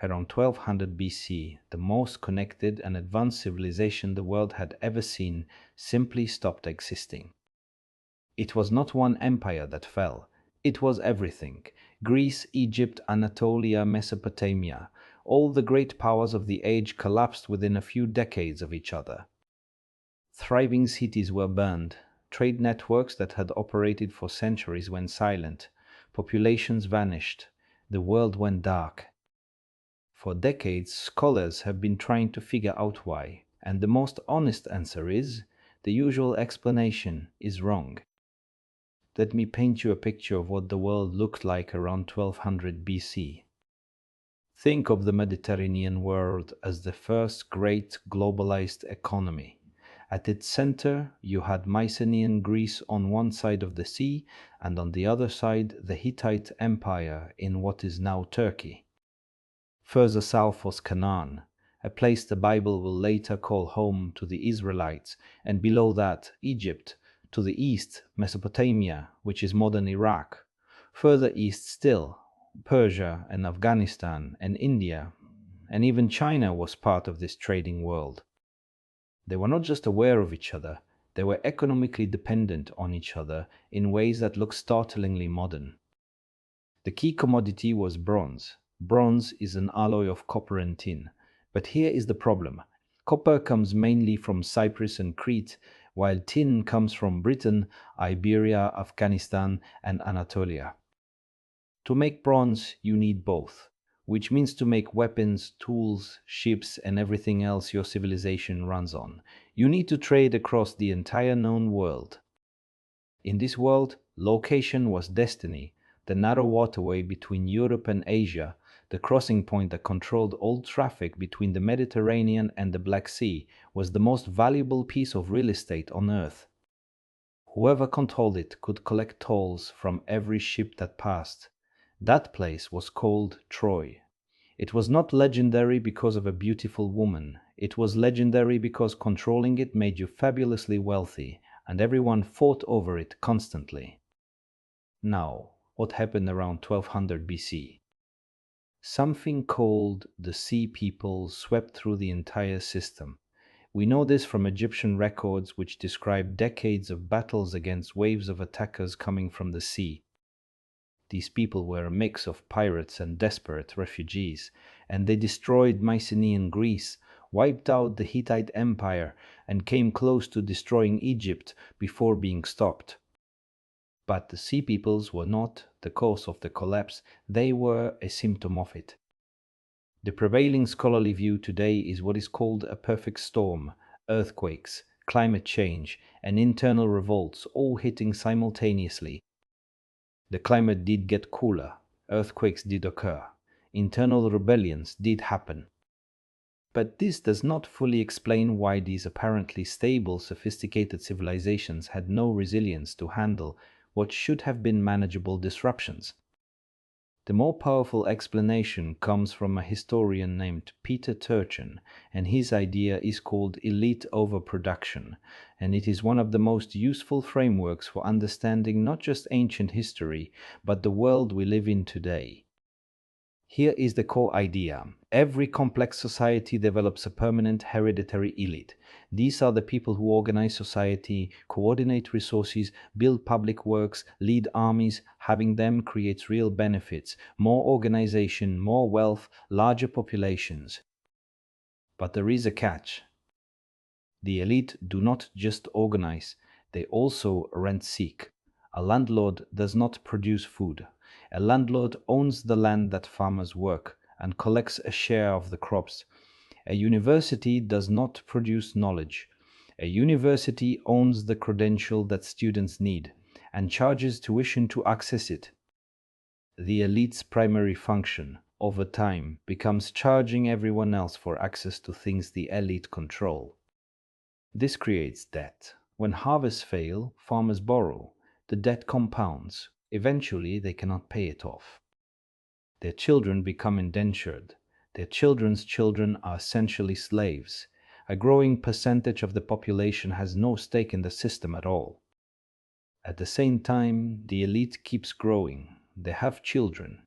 Around 1200 BC, the most connected and advanced civilization the world had ever seen simply stopped existing. It was not one empire that fell, it was everything. Greece, Egypt, Anatolia, Mesopotamia, all the great powers of the age collapsed within a few decades of each other. Thriving cities were burned, trade networks that had operated for centuries went silent, populations vanished, the world went dark. For decades, scholars have been trying to figure out why, and the most honest answer is the usual explanation is wrong. Let me paint you a picture of what the world looked like around 1200 BC. Think of the Mediterranean world as the first great globalized economy. At its center, you had Mycenaean Greece on one side of the sea, and on the other side, the Hittite Empire in what is now Turkey. Further south was Canaan, a place the Bible will later call home to the Israelites, and below that, Egypt. To the east, Mesopotamia, which is modern Iraq. Further east still, Persia and Afghanistan and India, and even China was part of this trading world. They were not just aware of each other, they were economically dependent on each other in ways that look startlingly modern. The key commodity was bronze. Bronze is an alloy of copper and tin. But here is the problem. Copper comes mainly from Cyprus and Crete, while tin comes from Britain, Iberia, Afghanistan, and Anatolia. To make bronze, you need both, which means to make weapons, tools, ships, and everything else your civilization runs on. You need to trade across the entire known world. In this world, location was destiny. The narrow waterway between Europe and Asia, the crossing point that controlled all traffic between the Mediterranean and the Black Sea, was the most valuable piece of real estate on Earth. Whoever controlled it could collect tolls from every ship that passed. That place was called Troy. It was not legendary because of a beautiful woman. It was legendary because controlling it made you fabulously wealthy, and everyone fought over it constantly. Now, what happened around 1200 BC? Something called the Sea People swept through the entire system. We know this from Egyptian records which describe decades of battles against waves of attackers coming from the sea. These people were a mix of pirates and desperate refugees, and they destroyed Mycenaean Greece, wiped out the Hittite Empire, and came close to destroying Egypt before being stopped. But the Sea Peoples were not the cause of the collapse, they were a symptom of it. The prevailing scholarly view today is what is called a perfect storm, earthquakes, climate change, and internal revolts all hitting simultaneously. The climate did get cooler, earthquakes did occur, internal rebellions did happen. But this does not fully explain why these apparently stable, sophisticated civilizations had no resilience to handle what should have been manageable disruptions. The more powerful explanation comes from a historian named Peter Turchin, and his idea is called elite overproduction, and it is one of the most useful frameworks for understanding not just ancient history, but the world we live in today. Here is the core idea. Every complex society develops a permanent hereditary elite. These are the people who organize society, coordinate resources, build public works, lead armies. Having them creates real benefits, more organization, more wealth, larger populations. But there is a catch. The elite do not just organize, they also rent-seek. A landlord does not produce food. A landlord owns the land that farmers work and collects a share of the crops. A university does not produce knowledge. A university owns the credential that students need and charges tuition to access it. The elite's primary function, over time, becomes charging everyone else for access to things the elite control. This creates debt. When harvests fail, farmers borrow. The debt compounds. Eventually, they cannot pay it off. Their children become indentured. Their children's children are essentially slaves. A growing percentage of the population has no stake in the system at all. At the same time, the elite keeps growing. They have children.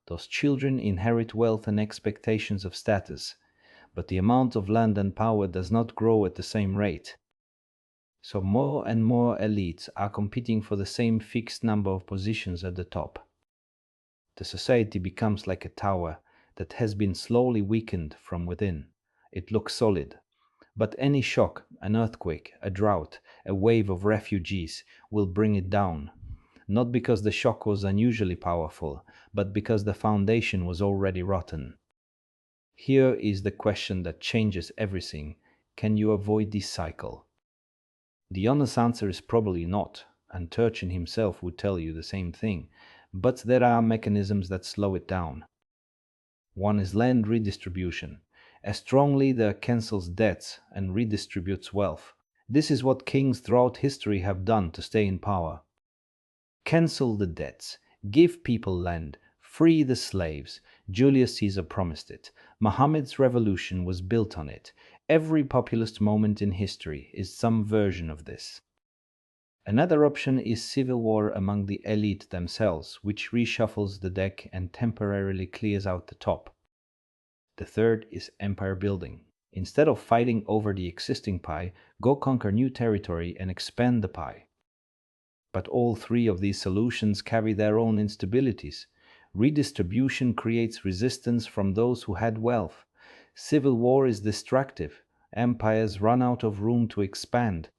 Those children inherit wealth and expectations of status, but the amount of land and power does not grow at the same rate. So more and more elites are competing for the same fixed number of positions at the top. The society becomes like a tower that has been slowly weakened from within. It looks solid, but any shock, an earthquake, a drought, a wave of refugees will bring it down. Not because the shock was unusually powerful, but because the foundation was already rotten. Here is the question that changes everything. Can you avoid this cycle? The honest answer is probably not, and Turchin himself would tell you the same thing, but there are mechanisms that slow it down. One is land redistribution. A strong leader cancels debts and redistributes wealth. This is what kings throughout history have done to stay in power. Cancel the debts, give people land, free the slaves. Julius Caesar promised it. Muhammad's revolution was built on it. Every populist moment in history is some version of this. Another option is civil war among the elite themselves, which reshuffles the deck and temporarily clears out the top. The third is empire building. Instead of fighting over the existing pie, go conquer new territory and expand the pie. But all three of these solutions carry their own instabilities. Redistribution creates resistance from those who had wealth. Civil war is destructive. Empires run out of room to expand.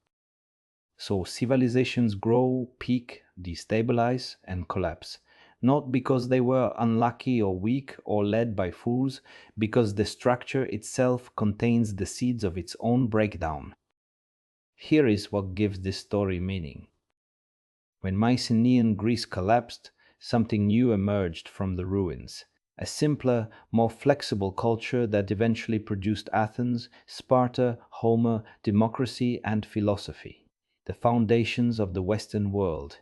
So civilizations grow, peak, destabilize, and collapse. Not because they were unlucky or weak or led by fools, because the structure itself contains the seeds of its own breakdown. Here is what gives this story meaning. When Mycenaean Greece collapsed, something new emerged from the ruins. A simpler, more flexible culture that eventually produced Athens, Sparta, Homer, democracy, and philosophy, the foundations of the Western world.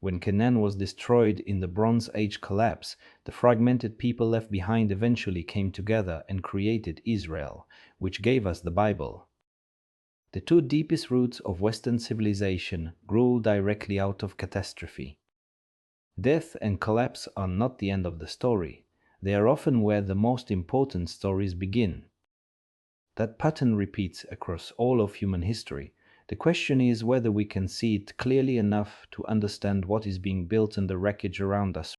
When Canaan was destroyed in the Bronze Age collapse, the fragmented people left behind eventually came together and created Israel, which gave us the Bible. The two deepest roots of Western civilization grew directly out of catastrophe. Death and collapse are not the end of the story. They are often where the most important stories begin. That pattern repeats across all of human history. The question is whether we can see it clearly enough to understand what is being built in the wreckage around us